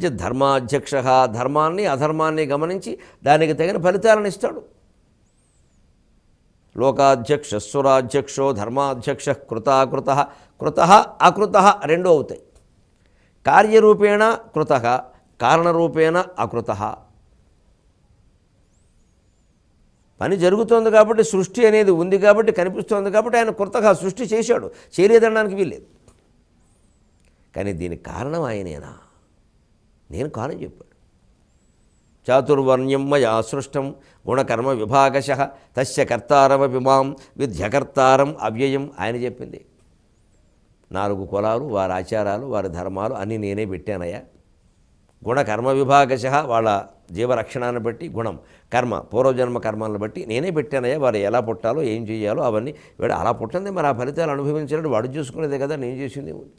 కించిత్ ధర్మాధ్యక్ష, ధర్మాన్ని అధర్మాన్ని గమనించి దానికి తగిన ఫలితాలను ఇస్తాడు. లోకాధ్యక్ష సురాధ్యక్షో ధర్మాధ్యక్ష కృతాకృత, కృత అకృత రెండు అవుతాయి. కార్యరూపేణ కృత, కారణరూపేణ అకృత. పని జరుగుతోంది కాబట్టి, సృష్టి అనేది ఉంది కాబట్టి, కనిపిస్తోంది కాబట్టి ఆయన కృతగా సృష్టి చేశాడు, చేయలేదనడానికి వీల్లేదు. కానీ దీనికి కారణం ఆయనేనా? నేను కారణం చెప్పాడు. చాతుర్వర్ణ్యం మయా సృష్టం గుణకర్మ విభాగశ తస్య కర్తారమపి మాం విద్యకర్తారం అవ్యయం. ఆయన చెప్పింది. 4 కులాలు, వారి ఆచారాలు, వారి ధర్మాలు అన్నీ నేనే పెట్టానయ్యా. గుణకర్మ విభాగశ వాళ్ళ జీవరక్షణాన్ని బట్టి, గుణం కర్మ పూర్వజన్మ కర్మాలను బట్టి నేనే పెట్టానయ్యా. వారు ఎలా పుట్టాలో ఏం చేయాలో అవన్నీ. వాడు అలా పుట్టింది, మరి ఆ ఫలితాలు అనుభవించినట్టు వాడు చూసుకునేదే కదా, నేను చేసింది ఉంది.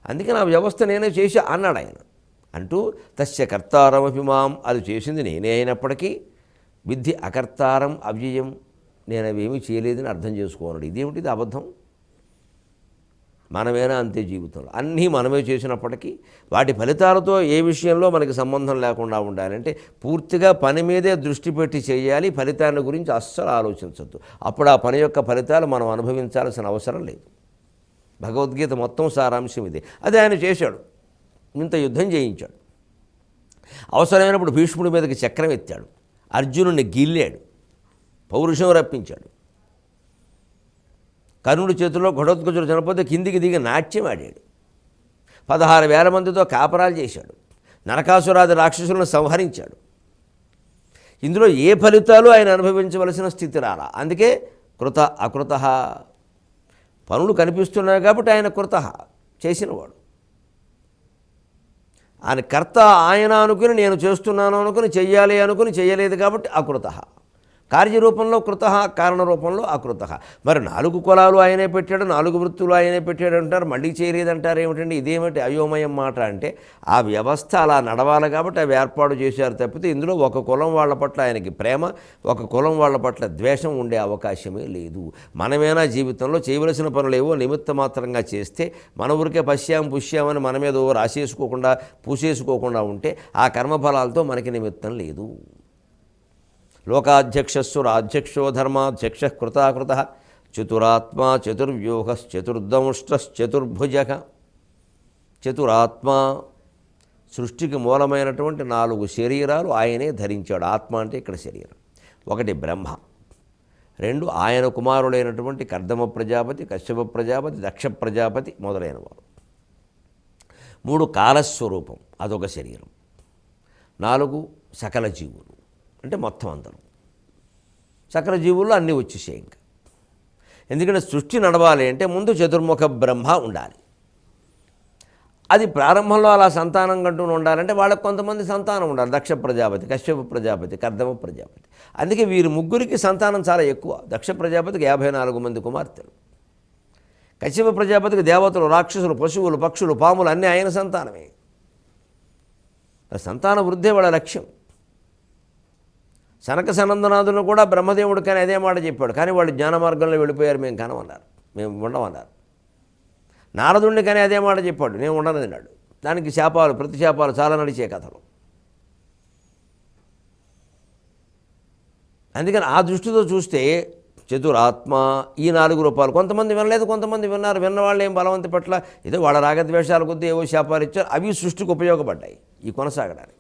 అందుకే నా వ్యవస్థ నేనే చేసి అన్నాడు ఆయన. అంటూ తస్య కర్తారమపి మాం, అది చేసింది నేనే అయినప్పటికీ విద్ధి అకర్తారం అవ్యయం, నేను అవేమీ చేయలేదని అర్థం చేసుకోన్నాడు. ఇదేమిటిది అబద్ధం. మనమేనా అంతే జీవితంలో అన్నీ మనమే చేసినప్పటికీ వాటి ఫలితాలతో ఏ విషయంలో మనకి సంబంధం లేకుండా ఉండాలంటే పూర్తిగా పని మీదే దృష్టి పెట్టి చేయాలి. ఫలితాన్ని గురించి అస్సలు ఆలోచించద్దు. అప్పుడు ఆ పని యొక్క ఫలితాలు మనం అనుభవించాల్సిన అవసరం లేదు. భగవద్గీత మొత్తం సారాంశం ఇదే. అది ఆయన చేశాడు. ఇంత యుద్ధం చేయించాడు. అవసరమైనప్పుడు భీష్ముడి మీదకి చక్రం ఎత్తాడు, అర్జునుడిని గిల్లాడు, పౌరుషం రప్పించాడు. కర్ణుడి చేతిలో ఘటోత్కచుడు చనిపోతే కిందికి దిగి నాట్యం ఆడాడు. 16,000 మందితో కాపరాలు చేశాడు. నరకాసురాది రాక్షసులను సంహరించాడు. ఇందులో ఏ ఫలితాలు ఆయన అనుభవించవలసిన స్థితి రాలా. అందుకే కృత అకృత. పనులు కనిపిస్తున్నాయి కాబట్టి ఆయన కృత, చేసినవాడు. ఆయన కర్త, ఆయన అనుకుని నేను చేస్తున్నాను అనుకుని చెయ్యాలి అనుకుని చేయలేదు కాబట్టి అకృత. కార్యరూపంలో కృత, కారణ రూపంలో అకృత. మరి 4 కులాలు ఆయనే పెట్టాడు, 4 వృత్తులు ఆయనే పెట్టాడు అంటారు, మళ్ళీ చేయలేదంటారు. ఏమిటండి ఇదేమిటి అయోమయం మాట అంటే, ఆ వ్యవస్థ అలా నడవాలి కాబట్టి అవి ఏర్పాటు చేశారు తప్పితే ఇందులో ఒక కులం వాళ్ళ పట్ల ఆయనకి ప్రేమ, ఒక కులం వాళ్ళ పట్ల ద్వేషం ఉండే అవకాశమే లేదు. మనమేనా జీవితంలో చేయవలసిన పనులేవో నిమిత్త మాత్రంగా చేస్తే మన ఊరికే పుష్యామని మన మీద రాసేసుకోకుండా పూసేసుకోకుండా ఉంటే ఆ కర్మఫలాలతో మనకి నిమిత్తం లేదు. లోకాధ్యక్షస్సు రాధ్యక్షో ధర్మాధ్యక్ష కృతాకృత చతురాత్మా చతుర్దంష్ట్రశ్చతుర్భుజ. చతురాత్మ, సృష్టికి మూలమైనటువంటి 4 శరీరాలు ఆయనే ధరించాడు. ఆత్మ అంటే ఇక్కడ శరీరం. 1 బ్రహ్మ, 2 ఆయన కుమారులైనటువంటి కర్దమ ప్రజాపతి, కశ్యప ప్రజాపతి, దక్ష ప్రజాపతి మొదలైనవారు. 3 కాలస్వరూపం, అదొక శరీరం. 4 సకల జీవులు, అంటే మొత్తం అందరూ. సకల జీవుల్లో అన్నీ వచ్చేసాయి. ఇంకా ఎందుకంటే సృష్టి నడవాలి అంటే ముందు చతుర్ముఖ బ్రహ్మ ఉండాలి. అది ప్రారంభంలో అలా సంతానం కంటూ ఉండాలంటే వాళ్ళకు కొంతమంది సంతానం ఉండాలి. దక్ష ప్రజాపతి, కశ్యప ప్రజాపతి, కర్దమ ప్రజాపతి. అందుకే వీరి ముగ్గురికి సంతానం చాలా ఎక్కువ. దక్ష ప్రజాపతికి 54 మంది కుమార్తెలు, కశ్యప ప్రజాపతికి దేవతలు, రాక్షసులు, పశువులు, పక్షులు, పాములు అన్నీ ఆయన సంతానమే. సంతాన వృద్ధే వాళ్ళ లక్ష్యం. సనక సనందనాథులను కూడా బ్రహ్మదేవుడు కానీ అదే మాట చెప్పాడు. కానీ వాళ్ళు జ్ఞాన మార్గంలో వెళ్ళిపోయారు, మేము కనమన్నారు, మేము ఉండమన్నారు. నారదుడిని కానీ అదే మాట చెప్పాడు, నేను ఉండనన్నాడు. దానికి శాపాలు, ప్రతిశాపాలు చాలా నడిచే కథలు. అందుకని ఆ దృష్టితో చూస్తే చతురాత్మ, ఈ 4 రూపాలు. కొంతమంది వినలేదు, కొంతమంది విన్నారు. విన్నవాళ్ళు ఏం బలవంత పట్ల ఏదో వాళ్ళ రాగద్వేషాల కొద్దీ ఏవో శాపాలు ఇచ్చారు. అవి సృష్టికి ఉపయోగపడ్డాయి ఈ కొనసాగడానికి.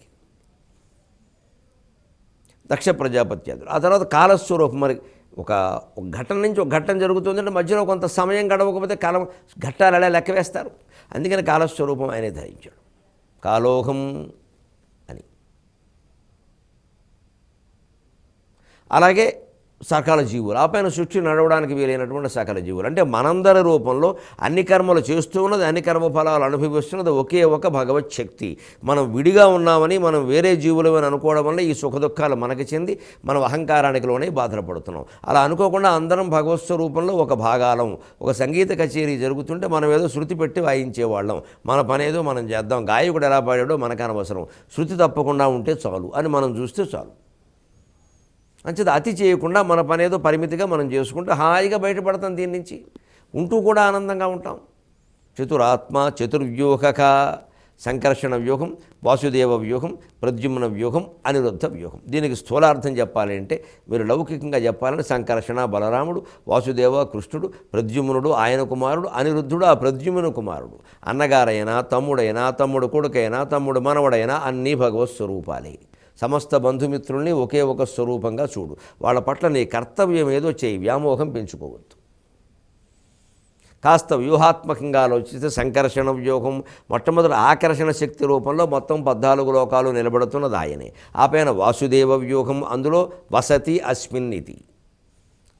దక్ష ప్రజాపత్యాదులు. ఆ తర్వాత కాలస్వరూపం. మరి ఒక ఘట్టం నుంచి ఒక ఘట్టం జరుగుతుందంటే మధ్యలో కొంత సమయం గడవకపోతే కాలం ఘట్టాలు అలా లెక్క వేస్తారు. అందుకని కాలస్వరూపం ఆయనే ధరించాడు. కాలోహం అని. అలాగే సకల జీవులు, ఆ పైన సృష్టి నడవడానికి వీలైనటువంటి సకల జీవులు. అంటే మనందరి రూపంలో అన్ని కర్మలు చేస్తూ ఉన్నది, అన్ని కర్మఫలాలు అనుభవిస్తున్నది ఒకే ఒక భగవత్ శక్తి. మనం విడిగా ఉన్నామని, మనం వేరే జీవులమని అనుకోవడం వల్ల ఈ సుఖదుఖాలు మనకి చెంది మనం అహంకారానికిలోనే బాధపడుతున్నాం. అలా అనుకోకుండా అందరం భగవత్ స్వరూపంలో ఒక భాగాలం. ఒక సంగీత కచేరీ జరుగుతుంటే మనం ఏదో శృతి పెట్టి వాయించేవాళ్ళం. మన పనేదో మనం చేద్దాం, గాయకుడు ఎలా పాడాడో మనకు అనవసరం, శృతి తప్పకుండా ఉంటే చాలు అని మనం చూస్తే చాలు. అంచేది అతి చేయకుండా మన పనేదో పరిమితిగా మనం చేసుకుంటూ హాయిగా బయటపడతాం. దీని నుంచి ఉంటూ కూడా ఆనందంగా ఉంటాం. చతురాత్మ చతుర్వ్యూహక, సంకర్షణ వ్యూహం, వాసుదేవ వ్యూహం, ప్రద్యుమ్న వ్యూహం, అనిరుద్ధ వ్యూహం. దీనికి స్థూలార్థం చెప్పాలి అంటే మీరు లౌకికంగా చెప్పాలని సంకర్షణ బలరాముడు, వాసుదేవ కృష్ణుడు, ప్రద్యుమ్నుడు ఆయన కుమారుడు, అనిరుద్ధుడు ఆ ప్రద్యుమ్న కుమారుడు. అన్నగారైనా తమ్ముడైనా తమ్ముడు కొడుకైనా తమ్ముడు మనవడైనా అన్నీ భగవత్ స్వరూపాలే. సమస్త బంధుమిత్రుల్ని ఒకే ఒక స్వరూపంగా చూడు. వాళ్ళ పట్ల నీ కర్తవ్యం ఏదో చేయి, వ్యామోహం పెంచుకోవద్దు. కాస్త వ్యూహాత్మకంగా ఆలోచిస్తే సంకర్షణ వ్యూహం మొట్టమొదటి ఆకర్షణ శక్తి రూపంలో మొత్తం 14 లోకాలు నిలబడుతున్నది ఆయనే. ఆ పైన వాసుదేవ వ్యూహం, అందులో వసతి అస్మిన్నితి,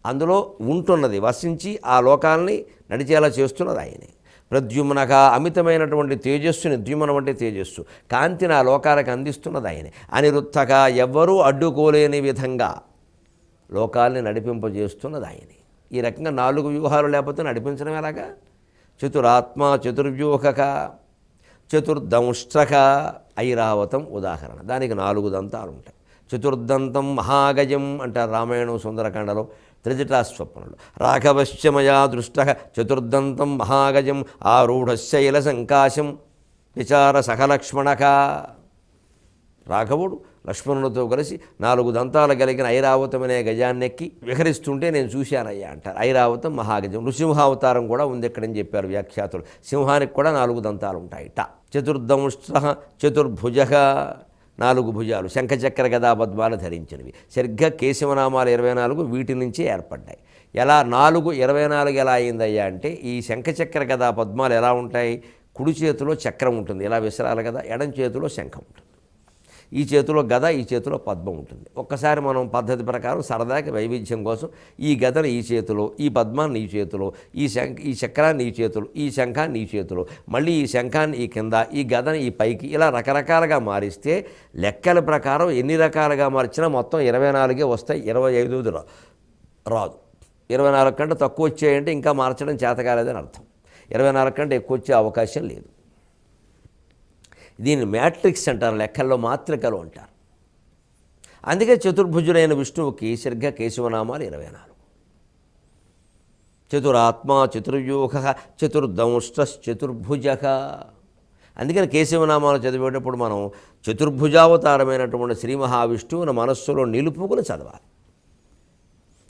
అందులో ఉంటున్నది, వసించి ఆ లోకాల్ని నడిచేలా చేస్తున్నది ఆయనే. ప్రద్యుమ్నక అమితమైనటువంటి తేజస్సుని, ద్యుమ్నం అంటే తేజస్సు, కాంతిని ఆ లోకాలకు అందిస్తున్నది ఆయనే. అనిరుద్ధక ఎవ్వరూ అడ్డుకోలేని విధంగా లోకాల్ని నడిపింపజేస్తున్నది ఆయనే. ఈ రకంగా 4 వ్యూహాలు లేకపోతే నడిపించడం ఎలాగా? చతురాత్మ చతుర్వ్యూహక చతుర్దంష్ట్రక ఐరావతం ఉదాహరణ. దానికి 4 దంతాలు ఉంటాయి. చతుర్దంతం మహాగజం అంటారు రామాయణం సుందరకాండలో, త్రిజటాస్వప్నులు. రాఘవశ్చమయా దృష్ట చతుర్దంతం మహాగజం ఆరూఢశైల సంకాశం విచార సహలక్ష్మణక. రాఘవుడు లక్ష్మణులతో కలిసి 4 దంతాలు కలిగిన ఐరావతం అనే గజాన్నెక్కి విహరిస్తుంటే నేను చూశానయ్యా అంటారు. ఐరావతం మహాగజం. నృసింహావతారం కూడా ఉంది ఇక్కడని చెప్పారు వ్యాఖ్యాతులు. సింహానికి కూడా 4 దంతాలు ఉంటాయిట. చతుర్దంష్ట్ర చతుర్భుజ, 4 భుజాలు, శంఖచక్ర గదా పద్మాలు ధరించినవి. సరిగ్గా కేశవనామాలు 24 వీటి నుంచే ఏర్పడ్డాయి. ఎలా 24 ఎలా అయిందయ్యా అంటే, ఈ శంఖచక్ర గదా పద్మాలు ఎలా ఉంటాయి? కుడి చేతిలో చక్రం ఉంటుంది, ఇలా విసరాలి కదా, ఎడం చేతిలో శంఖం ఉంటుంది. ఈ చేతిలో గద, ఈ చేతిలో పద్మం ఉంటుంది. ఒక్కసారి మనం పద్ధతి ప్రకారం సరదాకి వైవిధ్యం కోసం ఈ గదను ఈ చేతిలో, ఈ పద్మాన్ని ఈ చేతిలో, ఈ చక్రాన్ని ఈ చేతిలో, ఈ శంఖాన్ని ఈ చేతిలో, మళ్ళీ ఈ శంఖాన్ని ఈ కింద, ఈ గదను ఈ పైకి, ఇలా రకరకాలుగా మారిస్తే లెక్కల ప్రకారం ఎన్ని రకాలుగా మార్చినా మొత్తం 24 వస్తాయి. 25 రాదు. 24 కంటే తక్కువ వచ్చాయంటే ఇంకా మార్చడం చేతకాలేదని అర్థం. 24 కంటే ఎక్కువ వచ్చే అవకాశం లేదు. దీన్ని మ్యాట్రిక్స్ అంటారు, లెక్కల్లో మాత్రికలు అంటారు. అందుకే చతుర్భుజుడైన విష్ణువుకి సరిగ్గా కేశవనామాలు 24. చతురాత్మ చతుర్వ్యూహ చతుర్దంష్ట్ర చతుర్భుజక. అందుకని కేశవనామాలు చదివేటప్పుడు మనం చతుర్భుజావతారమైనటువంటి శ్రీ మహావిష్ణువుని మనస్సులో నిలుపుకుని చదవాలి.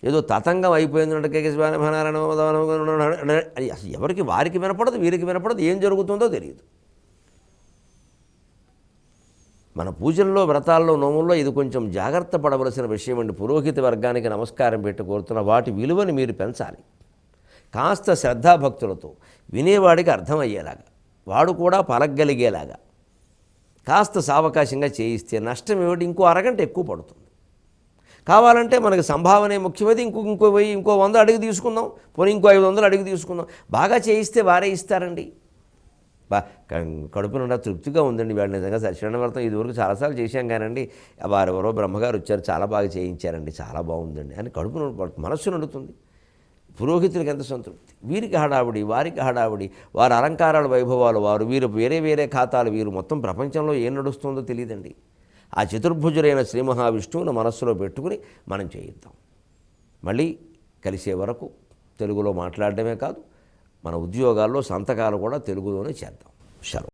ఏదో తతంగం అయిపోయిందంటే కేశవనారాయణ అసలు ఎవరికి వారికి వినపడదు, వీరికి వినపడదు, ఏం జరుగుతుందో తెలియదు. మన పూజల్లో, వ్రతాల్లో, నోముల్లో ఇది కొంచెం జాగ్రత్త పడవలసిన విషయం అండి. పురోహిత వర్గానికి నమస్కారం పెట్టి కోరుతున్న వాటి విలువని మీరు పెంచాలి. కాస్త శ్రద్ధాభక్తులతో వినేవాడికి అర్థమయ్యేలాగా, వాడు కూడా పలకగలిగేలాగా కాస్త సావకాశంగా చేయిస్తే నష్టం ఏమిటి? ఇంకో అరగంట ఎక్కువ పడుతుంది. కావాలంటే మనకి సంభావనే ముఖ్యమైనది. ఇంకో 100 అడిగి తీసుకుందాం, పోనీ ఇంకో 500 అడిగి తీసుకుందాం. బాగా చేయిస్తే వారే ఇస్తారండి. కడుపు నిండా తృప్తిగా ఉందండి. వాడు నిజంగా సత్యనారాయణ వ్రతం ఇదివరకు చాలాసార్లు చేశాం కానండి, వారెవరో బ్రహ్మగారు వచ్చారు, చాలా బాగా చేయించారండి, చాలా బాగుందండి అని కడుపు మనస్సు నిండుతుంది. పురోహితులకి ఎంత సంతృప్తి. వీరికి హడావుడి, వారికి హడావుడి, వారి అలంకారాల వైభవాలు వారు, వీరు వేరే ఖాతాలు వీరు, మొత్తం ప్రపంచంలో ఏం నడుస్తుందో తెలియదండి. ఆ చతుర్భుజుడైన శ్రీ మహావిష్ణువును మనస్సులో పెట్టుకుని మనం చేయిద్దాం. మళ్ళీ కలిసే వరకు తెలుగులో మాట్లాడడమే కాదు, మన ఉద్యోగాల్లో సంతకాలు కూడా తెలుగులోనే చేద్దాం. సెలవు.